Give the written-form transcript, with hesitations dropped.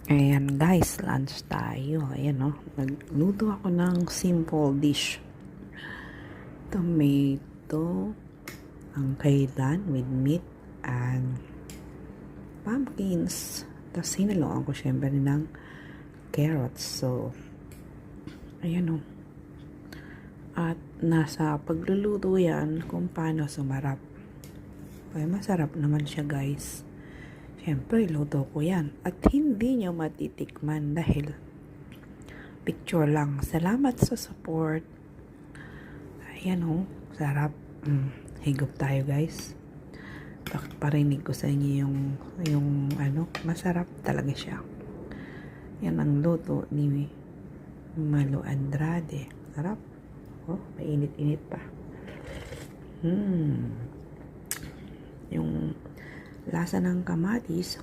Ayan guys, lunch tayo. Ayan o, nagluto ako ng simple dish. Tomato, ang kailan with meat and pumpkins. Tapos hinaluan ko syempre ng carrots. So, ayan o. At nasa pagluluto yan kung paano sumarap. Ay, masarap naman siya guys. Siyempre, luto ko yan. At hindi nyo matitikman dahil picture lang. Salamat sa support. Ayan o, sarap. Higop tayo guys. Parinig ko sa inyo yung masarap talaga siya. Yan ang luto ni Malu Andrade. Sarap. Oh, may init-init pa. Yung lasa ng kamatis,